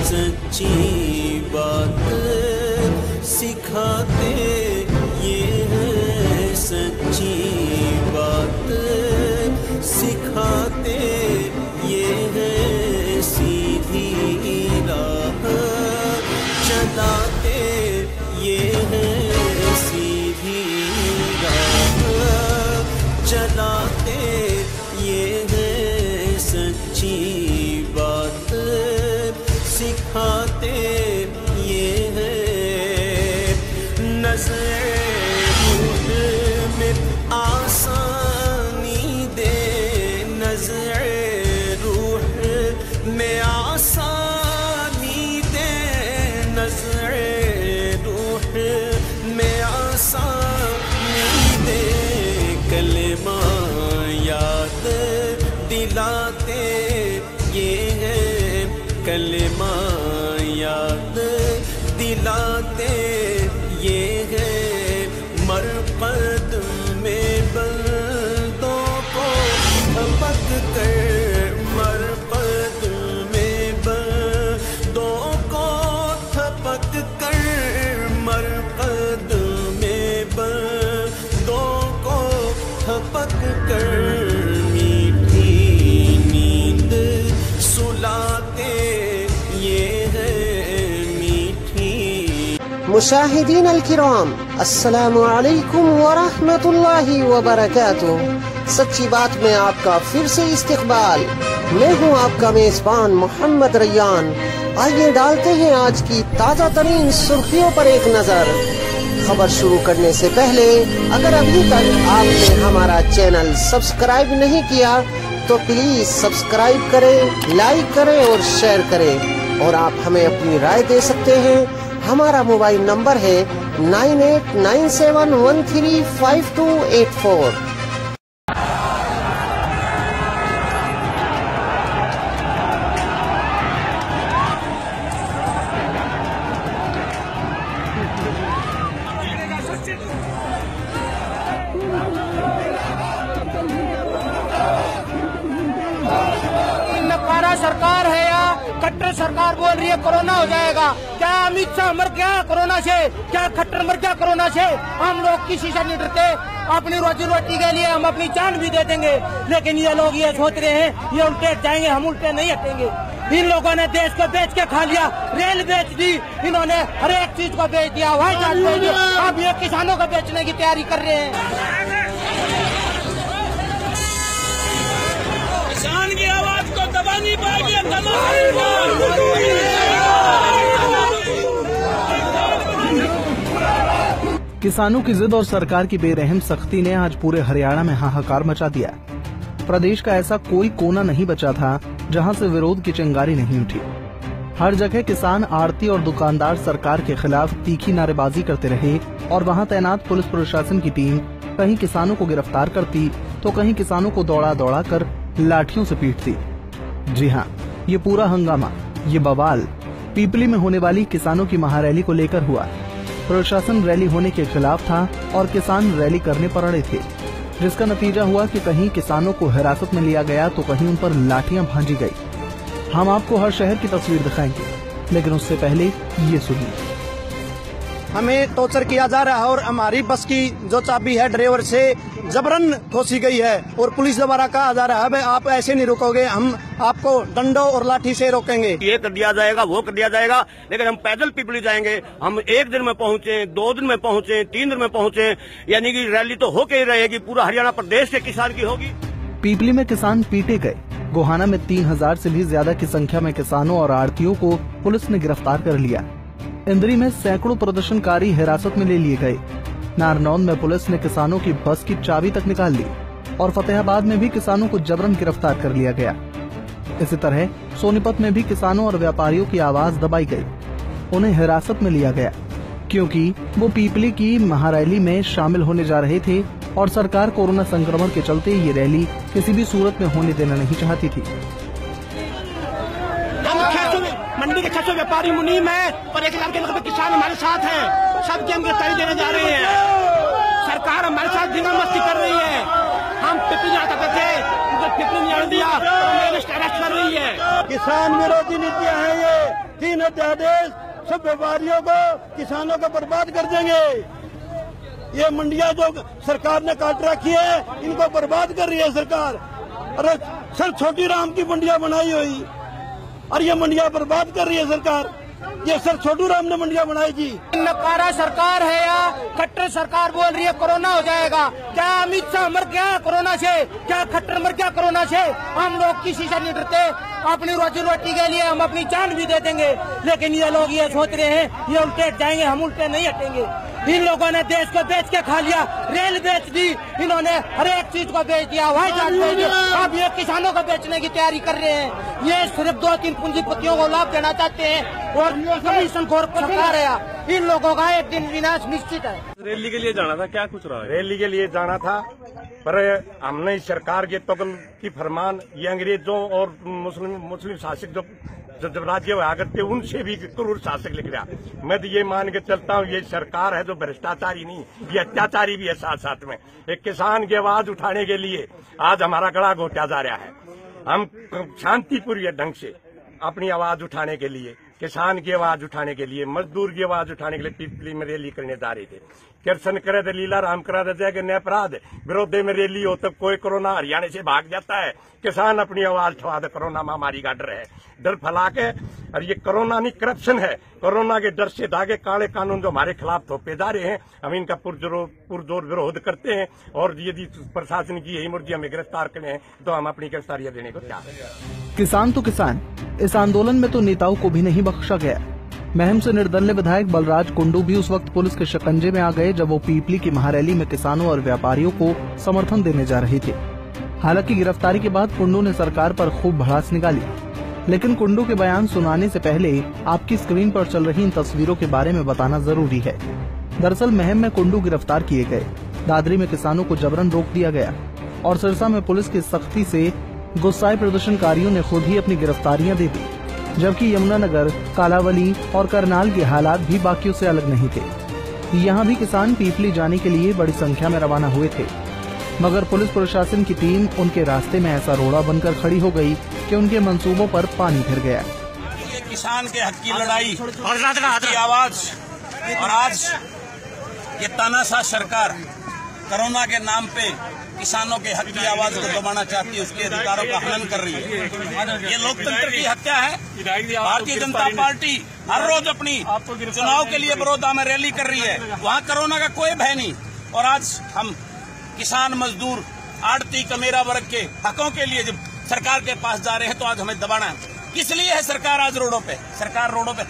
सच्ची बात सिखाते ये है, सच्ची बात सिखाते ये है, सीधी राह चलाते ये है, सीधी राह चलाते ये है, सच्ची बात सिखाते ये है। नज़र में आसानी दे, नज़र रूह में आसानी दे, नज़र रूह में आसानी दे, कलमा याद दिलाते ये है, कलमा याद दिलाते ये है, मरकद में बंदों को पक कर, मरकद में बंदों को थपक कर, मरकद में बंदों को थपक कर, मीठी नींद सुलाते ये है, मीठी। मुशाहिदीन अल-किराम, अस्सलामु अलैकुम व रहमतुल्लाहि व बरकातुहू। सच्ची बात में आपका फिर से इस्तकबाल। मैं हूँ आपका मेजबान मोहम्मद रैयान। आइए डालते हैं आज की ताज़ा तरीन सुर्खियों पर एक नजर। खबर शुरू करने से पहले अगर अभी तक आपने हमारा चैनल सब्सक्राइब नहीं किया तो प्लीज सब्सक्राइब करें, लाइक करें और शेयर करें। और आप हमें अपनी राय दे सकते हैं। हमारा मोबाइल नंबर है 9897135284। सरकार है या खट्टर सरकार बोल रही है कोरोना हो जाएगा। क्या अमित शाह मर गया कोरोना से? क्या खट्टर मर गया कोरोना से? हम लोग किसी से नहीं डरते। अपनी रोजी रोटी के लिए हम अपनी जान भी दे देंगे, लेकिन ये लोग ये सोच रहे हैं ये उल्टे जाएंगे, हम उल्टे नहीं हटेंगे। इन लोगों ने देश को बेच के खा लिया, रेल बेच दी, इन्होंने हर एक चीज को बेच दिया, हवाई जहाज बेच दिया। अब ये किसानों को बेचने की तैयारी कर रहे हैं। किसान की आवाज को दबा नहीं पाएगी। किसानों की जिद और सरकार की बेरहम सख्ती ने आज पूरे हरियाणा में हाहाकार मचा दिया। प्रदेश का ऐसा कोई कोना नहीं बचा था जहां से विरोध की चिंगारी नहीं उठी। हर जगह किसान, आड़ती और दुकानदार सरकार के खिलाफ तीखी नारेबाजी करते रहे और वहां तैनात पुलिस प्रशासन की टीम कहीं किसानों को गिरफ्तार करती तो कहीं किसानों को दौड़ा दौड़ा कर लाठियों से पीटती। जी हाँ, ये पूरा हंगामा, ये बवाल पीपली में होने वाली किसानों की महारैली को लेकर हुआ। प्रशासन रैली होने के खिलाफ था और किसान रैली करने पर अड़े थे, जिसका नतीजा हुआ कि कहीं किसानों को हिरासत में लिया गया तो कहीं उन पर लाठियां भांजी गई। हम आपको हर शहर की तस्वीर दिखाएंगे, लेकिन उससे पहले ये सुनिए। हमें टॉर्चर किया जा रहा है और हमारी बस की जो चाबी है ड्राइवर से जबरन खोसी गई है और पुलिस द्वारा कहा जा रहा है भाई आप ऐसे नहीं रुकोगे, हम आपको डंडों और लाठी से रोकेंगे। ये कर दिया जाएगा, वो कर दिया जाएगा, लेकिन हम पैदल पीपली जाएंगे। हम 1 दिन में पहुंचे, 2 दिन में पहुंचे, 3 दिन में पहुंचे, यानी कि रैली तो होके ही रहेगी। पूरा हरियाणा प्रदेश के किसान की होगी। पीपली में किसान पीटे गए। गोहाना में 3000 से भी ज्यादा की संख्या में किसानों और आड़तियों को पुलिस ने गिरफ्तार कर लिया। इंद्री में सैकड़ों प्रदर्शनकारी हिरासत में ले लिए गए। नारनौंद में पुलिस ने किसानों की बस की चाबी तक निकाल ली और फतेहाबाद में भी किसानों को जबरन गिरफ्तार कर लिया गया। इसी तरह सोनीपत में भी किसानों और व्यापारियों की आवाज दबाई गई, उन्हें हिरासत में लिया गया क्योंकि वो पीपली की महारैली में शामिल होने जा रहे थे और सरकार कोरोना संक्रमण के चलते ये रैली किसी भी सूरत में होने देना नहीं चाहती थी। मंडी के 600 व्यापारी मुनीम है और 1000 के लगभग किसान हमारे साथ हैं। सबके हम गिरफ्तारी देने जा रहे हैं। सरकार हमारे साथ धींगा मस्ती कर रही है। हम पिपली जा सकते थे, पिपली नहीं दिया, अरेस्ट कर रही है। किसान विरोधी नीतियाँ हैं ये, 3 अध्यादेश सब व्यापारियों को, किसानों को बर्बाद कर देंगे। ये मंडियां जो सरकार ने काट रखी है, इनको बर्बाद कर रही है सरकार। अरे सर, छोटी राम की मंडियां बनाई हुई और ये मंडियां बर्बाद कर रही है सरकार। ये सर छोटू राम ने मंडियां बनाई जी। नकारा सरकार है या खट्टर सरकार बोल रही है कोरोना हो जाएगा। क्या अमित शाह मर गया कोरोना से? क्या खट्टर मर गया कोरोना से? हम लोग किसी से नहीं डरते। अपनी रोजी रोटी के लिए हम अपनी जान भी दे देंगे, लेकिन ये लोग ये सोच रहे हैं ये उल्टे जाएंगे, हम उल्टे नहीं हटेंगे। इन लोगों ने देश को बेच के खा लिया, रेल बेच दी, इन्होंने हर एक चीज को बेच दिया, हवाई जहाज बेच दिया। अब ये किसानों को बेचने की तैयारी कर रहे हैं। ये सिर्फ 2-3 पूंजीपतियों को लाभ देना चाहते हैं और कमीशन खोर सरकार है। इन लोगों का एक दिन विनाश निश्चित है। रैली के लिए जाना था, क्या कुछ रहा है? रैली के लिए जाना था, पर हमने सरकार के तगल की फरमान, ये अंग्रेजों और मुस्लिम शासक जब राज्य हुआ करते, उनसे भी क्रूर शासक लिख रहा। मैं तो ये मान के चलता हूँ, ये सरकार है जो भ्रष्टाचारी नहीं, ये अत्याचारी भी है साथ साथ में। एक किसान की आवाज उठाने के लिए आज हमारा गला घोटा जा रहा है। हम शांतिपूर्ण ढंग से अपनी आवाज उठाने के लिए, किसान की आवाज उठाने के लिए, मजदूर की आवाज उठाने के लिए पीपली में रैली करने जा रहे थे। कृष्ण करे तो लीला राम करा दे जाएगा न अपराध। विरोध में रैली हो तब कोई कोरोना हरियाणा से भाग जाता है, किसान अपनी आवाज उठवा दे। कोरोना महामारी का डर है, डर फैला के, और ये कोरोना नहीं करप्शन है। कोरोना के डर से धागे काले कानून जो हमारे खिलाफ थोपे जा रहे हैं, हम इनका पुरजोर विरोध करते हैं। और यदि प्रशासन की यही मुर्जी हमें गिरफ्तार करें तो हम अपनी गिरफ्तारियां देने को तैयार हैं। किसान तो किसान, इस आंदोलन में तो नेताओं को भी नहीं बख्शा गया। महम से निर्दलीय विधायक बलराज कुंडू भी उस वक्त पुलिस के शिकंजे में आ गए जब वो पीपली की महारैली में किसानों और व्यापारियों को समर्थन देने जा रहे थे। हालांकि गिरफ्तारी के बाद कुंडू ने सरकार पर खूब भड़ास निकाली, लेकिन कुंडू के बयान सुनाने से पहले आपकी स्क्रीन पर चल रही इन तस्वीरों के बारे में बताना जरूरी है। दरअसल महम में कुंडू गिरफ्तार किए गए, दादरी में किसानों को जबरन रोक दिया गया और सिरसा में पुलिस की सख्ती से गुस्साए प्रदर्शनकारियों ने खुद ही अपनी गिरफ्तारियां दे दी। जबकि यमुनानगर, कालावली और करनाल के हालात भी बाकियों से अलग नहीं थे। यहाँ भी किसान पीपली जाने के लिए बड़ी संख्या में रवाना हुए थे, मगर पुलिस प्रशासन की टीम उनके रास्ते में ऐसा रोड़ा बनकर खड़ी हो गई कि उनके मंसूबों पर पानी फिर गया। ये किसान के हक की लड़ाई की आवाज, और आज ये तानाशाह सरकार कोरोना के नाम पे किसानों के हक की आवाज को दबाना चाहती है, उसके अधिकारों का हनन कर रही है। ये लोकतंत्र की हत्या है। भारतीय जनता पार्टी हर रोज अपनी चुनाव के लिए बड़ौदा में रैली कर रही है, वहाँ कोरोना का कोई भय नहीं। और आज हम किसान, मजदूर, आड़ती, कमेरा वर्ग के हकों के लिए जब सरकार के पास जा रहे हैं तो आज हमें दबाना है। किस लिए है सरकार आज रोडों पे? सरकार रोडों पे,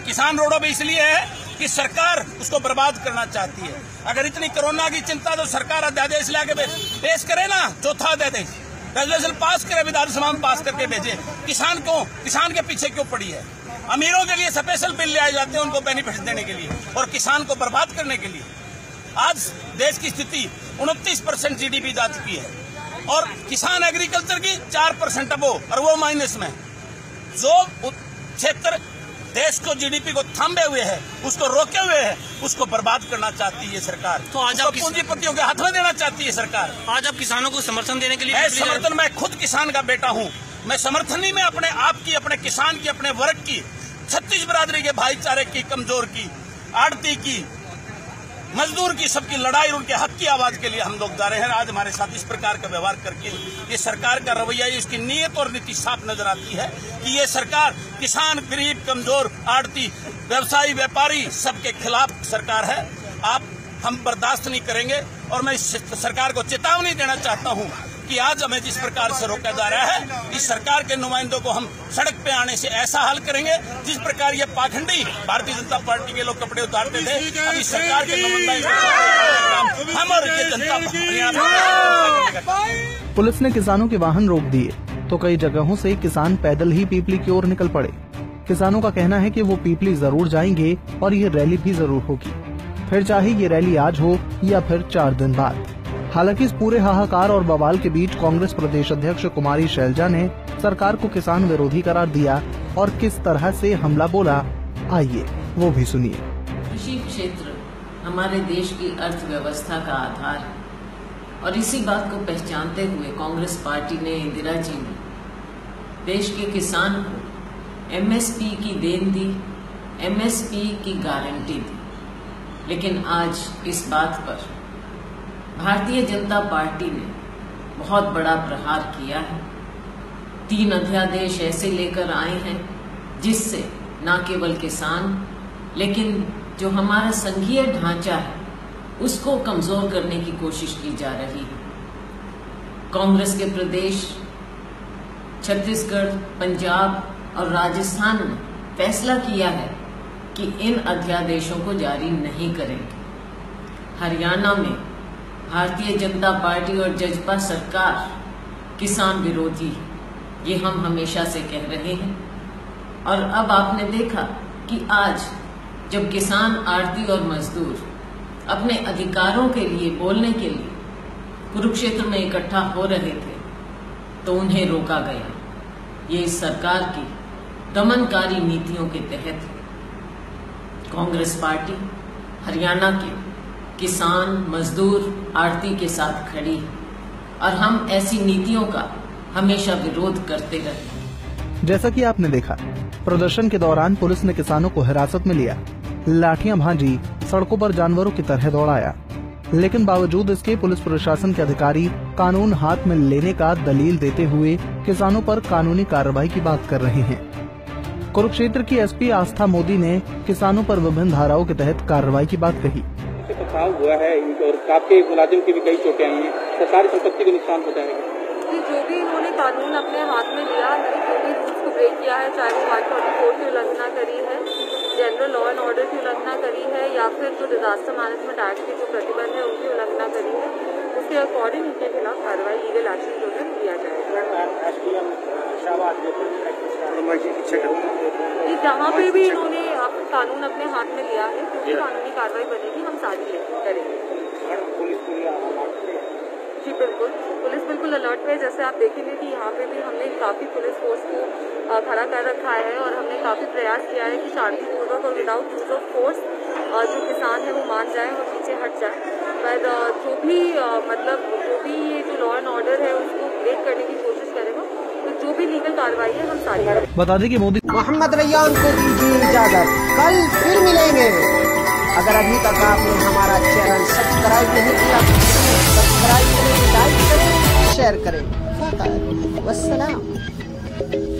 किसान रोडों पे इसलिए है कि सरकार उसको बर्बाद करना चाहती है। अगर इतनी कोरोना की चिंता तो सरकार अध्यादेश लाके पेश करे ना, चौथा अध्यादेश रेजोल्यूशन पास करे, विधानसभा में पास करके भेजे। किसान के पीछे क्यों पड़ी है? अमीरों के लिए स्पेशल बिल ले आए जाते हैं उनको बेनिफिट देने के लिए और किसान को बर्बाद करने के लिए। आज देश की स्थिति 29% जीडीपी जा चुकी है और किसान एग्रीकल्चर की 4% अबो, और वो माइनस में। जो क्षेत्र देश को जीडीपी को थामे हुए है, उसको रोके हुए है, उसको बर्बाद करना चाहती है सरकार। तो आज आप पूंजीपतियों के हाथ में देना चाहती है सरकार। आज आप किसानों को समर्थन देने के लिए समर्थन, मैं खुद किसान का बेटा हूँ, मैं समर्थन ही में अपने आप की, अपने किसान की, अपने वर्ग की, 36 बिरादरी के भाईचारे की, कमजोर की, आड़ती की, मजदूर की, सबकी लड़ाई, उनके हक की आवाज के लिए हम लोग जा रहे हैं। आज हमारे साथ इस प्रकार का व्यवहार करके ये सरकार का रवैया, इसकी नीयत और नीति साफ नजर आती है कि ये सरकार किसान, गरीब, कमजोर, आड़ती, व्यवसायी, व्यापारी सबके खिलाफ सरकार है। हम बर्दाश्त नहीं करेंगे और मैं इस सरकार को चेतावनी देना चाहता हूँ कि आज हमें जिस प्रकार से रोका जा रहा है, इस सरकार के नुमाइंदों को हम सड़क पे आने से ऐसा हाल करेंगे जिस प्रकार ये पाखंडी भारतीय जनता पार्टी के लोग कपड़े उतारते थे, अब इस सरकार के नुमाइंदे हम और ये जनता। पुलिस ने किसानों के वाहन रोक दिए तो कई जगहों से किसान पैदल ही पीपली की ओर निकल पड़े। किसानों का कहना है कि वो पीपली जरूर जाएंगे और ये रैली भी जरूर होगी, फिर चाहे ये रैली आज हो या फिर 4 दिन बाद। हालांकि इस पूरे हाहाकार और बवाल के बीच कांग्रेस प्रदेश अध्यक्ष कुमारी शैलजा ने सरकार को किसान विरोधी करार दिया और किस तरह से हमला बोला, आइए वो भी सुनिए। कृषि क्षेत्र हमारे देश की अर्थव्यवस्था का आधार है और इसी बात को पहचानते हुए कांग्रेस पार्टी ने, इंदिरा जी ने देश के किसान को एमएसपी की देन दी, एमएसपी की गारंटी दी, लेकिन आज इस बात पर भारतीय जनता पार्टी ने बहुत बड़ा प्रहार किया है। 3 अध्यादेश ऐसे लेकर आए हैं जिससे न केवल किसान लेकिन जो हमारा संघीय ढांचा है उसको कमजोर करने की कोशिश की जा रही है। कांग्रेस के प्रदेश छत्तीसगढ़, पंजाब और राजस्थान ने फैसला किया है कि इन अध्यादेशों को जारी नहीं करेंगे। हरियाणा में भारतीय जनता पार्टी और जजपा सरकार किसान विरोधी है, ये हम हमेशा से कह रहे हैं। और अब आपने देखा कि आज जब किसान, आढ़ती और मजदूर अपने अधिकारों के लिए बोलने के लिए कुरुक्षेत्र में इकट्ठा हो रहे थे तो उन्हें रोका गया। ये इस सरकार की दमनकारी नीतियों के तहत कांग्रेस पार्टी हरियाणा के किसान, मजदूर, आढ़ती के साथ खड़ी है और हम ऐसी नीतियों का हमेशा विरोध करते रहे। जैसा कि आपने देखा, प्रदर्शन के दौरान पुलिस ने किसानों को हिरासत में लिया, लाठियां भांजी, सड़कों पर जानवरों की तरह दौड़ाया, लेकिन बावजूद इसके पुलिस प्रशासन के अधिकारी कानून हाथ में लेने का दलील देते हुए किसानों पर कानूनी कार्रवाई की बात कर रहे हैं। कुरुक्षेत्र की एसपी आस्था मोदी ने किसानों पर विभिन्न धाराओं के तहत कार्रवाई की बात कही। पथराव हुआ है और आपके मुलाजिम की भी कई चोटें आई हैं, सरकारी संपत्ति को नुकसान पहुंचाएगा। जो भी इन्होंने कानून अपने हाथ में लिया है, जो भी रूल्स को ब्रेक किया है, चाहे वो 144 की उल्लंघना करी है, जनरल लॉ एंड ऑर्डर की उल्लंघना करी है या फिर जो डिजास्टर मैनेजमेंट एक्ट की जो प्रतिबंध है उनकी उल्लंघना करी है, उसके अकॉर्डिंग इनके खिलाफ कार्रवाई, लीगल एक्शन जो है लिया जाएगा। जहाँ पे भी इन्होंने कानून अपने हाथ में लिया है, जो भी कानूनी कार्रवाई बनेगी हम सारी करेंगे। जी बिल्कुल, पुलिस बिल्कुल अलर्ट है। जैसे आप देखेंगे कि यहाँ पे भी हमने काफ़ी पुलिस फोर्स को खड़ा कर रखा है और हमने काफ़ी प्रयास किया है कि शांतिपूर्वक और विदाउट यूज ऑफ फोर्स जो किसान है वो मान जाए और पीछे हट जाए। पर जो भी जो भी ये जो लॉ एंड ऑर्डर है उसको ब्रेक करने की कोशिश करेगा, तो जो भी लीगल कार्रवाई है हम सारी करेंगे। बता दें कि मोदी मोहम्मद रैयान को दीजिए इजाजत, कल फिर मिलेंगे। अगर अभी तक आपने हमारा चैनल सब्सक्राइब नहीं किया, सब्सक्राइब करें, लाइक करें, शेयर करें। वस्सलाम।